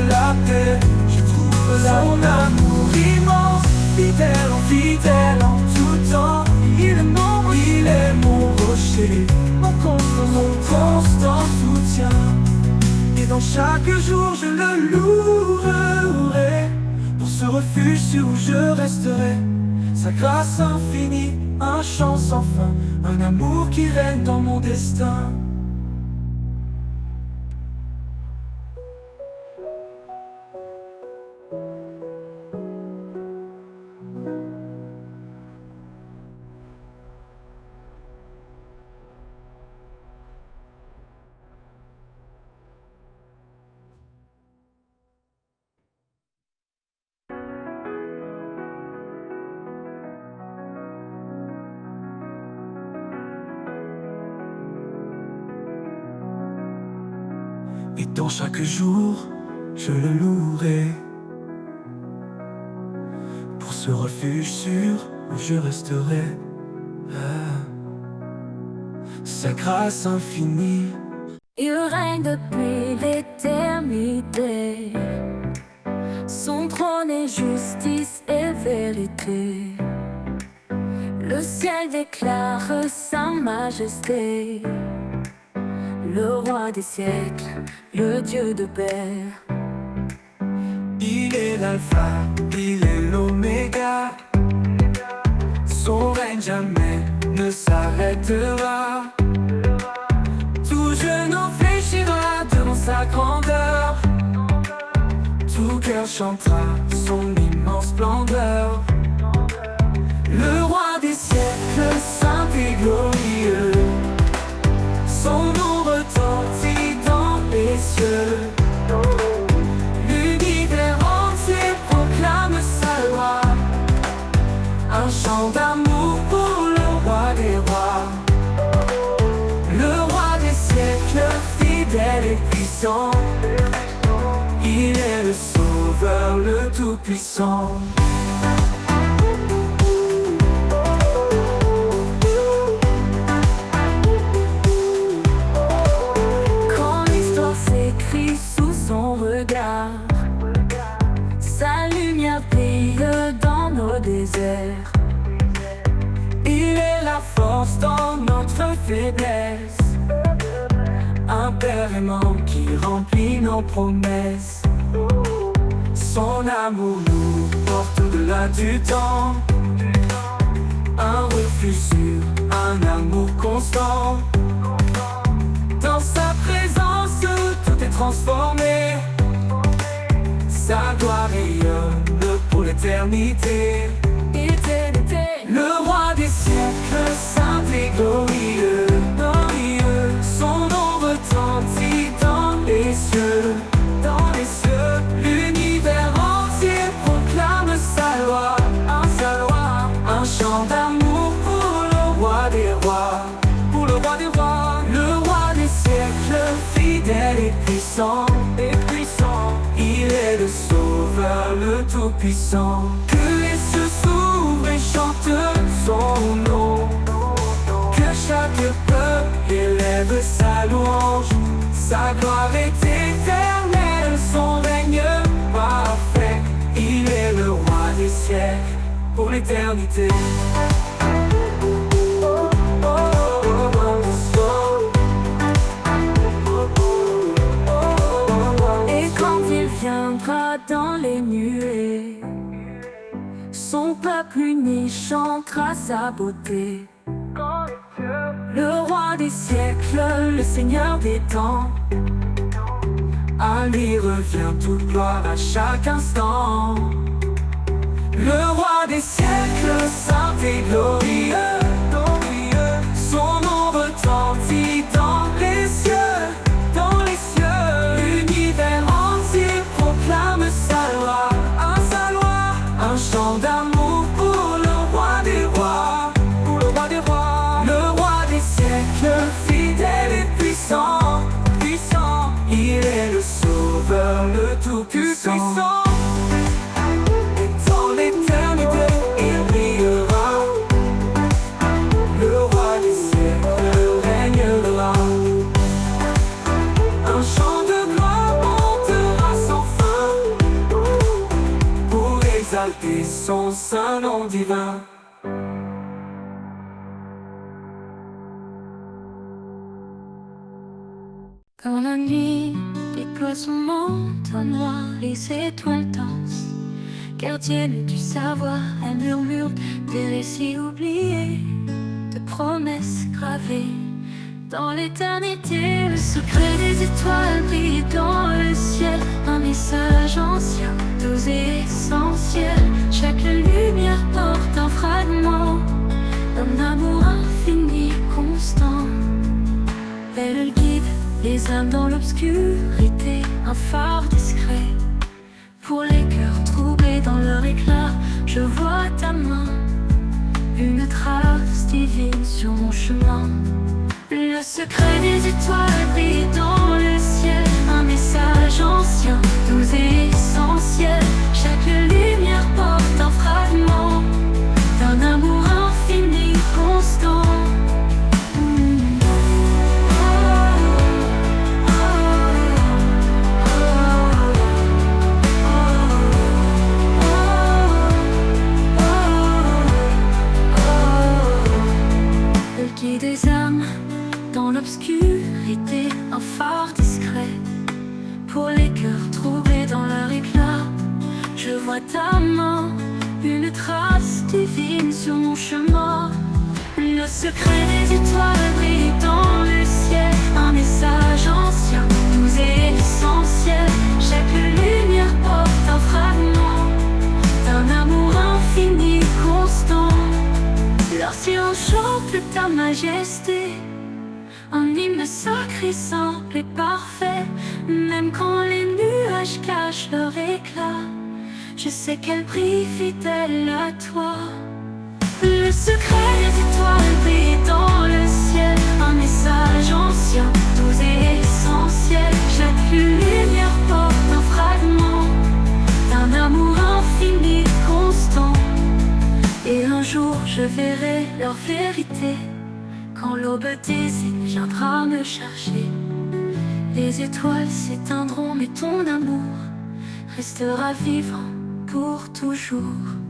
la paix, je trouve son amour immense, fidèle en tout temps, il est mon rocher, mon constant soutien. Et dans chaque jour je le louerai, pour ce refuge sûr où je resterai. Sa grâce infinie, un chant sans fin, un amour qui règne dans mon destin. Et dans chaque jour, je le louerai, pour ce refuge sûr où je resterai. Sa grâce infinie, il règne depuis l'éternité. Son trône est justice et vérité. Le ciel déclare sa majesté. Le roi des siècles, le Dieu de paix. il est l'alpha, il est l'oméga. Son règne jamais ne s'arrêtera. Tout genou fléchira devant sa grandeur. Tout cœur chantera son immense splendeur. Le roi des siècles, saint et glorieux, son nom retentit dans les cieux. L'univers entier proclame puissant. Il est le Sauveur, le Tout-Puissant. Quand l'histoire s'écrit sous son regard, sa lumière brille dans nos déserts. Il est la force dans notre faiblesse, un père aimant qui remplit nos promesses. Son amour nous porte au-delà du temps, un refuge sûr, un amour constant. Dans sa présence tout est transformé, sa gloire rayonne pour l'éternité. Le roi des siècles, saint et glorieux, son nom retentit dans les cieux, L'univers entier proclame sa loi, un chant d'amour pour le roi des rois, le roi des siècles, fidèle et puissant, il est le Sauveur, le Tout-Puissant. Que les cieux s'ouvrent et chantent son nom, que chaque peuple élève sa louange. Sa gloire est éternelle, son règne parfait. Il est le roi des siècles pour l'éternité. Et quand il viendra dans les nuées, son peuple uni chantera sa beauté. Le roi des siècles, le Seigneur des temps, à lui revient toute gloire à chaque instant. Le roi des siècles, saint et glorieux, son nom retentit dans les cieux, L'univers entier proclame sa loi, un chant d'amour pour le roi des rois, le roi des siècles, fidèle et puissant, il est le Sauveur, le Tout-Puissant. Et dans l'éternité, il brillera, le roi des siècles régnera. Un chant de gloire montera sans fin, pour exalter son saint nom divin. Quand la nuit déploie son manteau noir, les étoiles dansent, gardienne du savoir, elle murmure des récits oubliés, de promesses gravées dans l'éternité. Le secret des étoiles brille dans le ciel, un message ancien, doux et essentiel. Chaque lumière porte un fragment d'un amour infini, constant. Elle guide les âmes dans l'obscurité, un phare discret pour les cœurs troublés dans leur éclat. Je vois ta main, une trace divine sur mon chemin. Le secret des étoiles brille dans le ciel, un message ancien, doux et essentiel. Chaque lumière porte un fragment d'un amour infini, constant. Des âmes dans l'obscurité, un phare discret pour les cœurs troublés dans leur éclat. Je vois ta main, une trace divine sur mon chemin. Le secret des étoiles brille dans le ciel, un message ancien, doux et essentiel. Chaque lumière porte un fragment d'un amour infini, constant. Leur silence chante ta majesté, un hymne sacré, simple et parfait. Même quand les nuages cachent leur éclat, je sais qu'elle brille fidèle à toi. Le secret des étoiles brille dans le ciel, un message ancien, doux et essentiel. Chaque verrai leur vérité. Quand l'aube désigne viendra me chercher. Les étoiles s'éteindront, mais ton amour restera vivant pour toujours.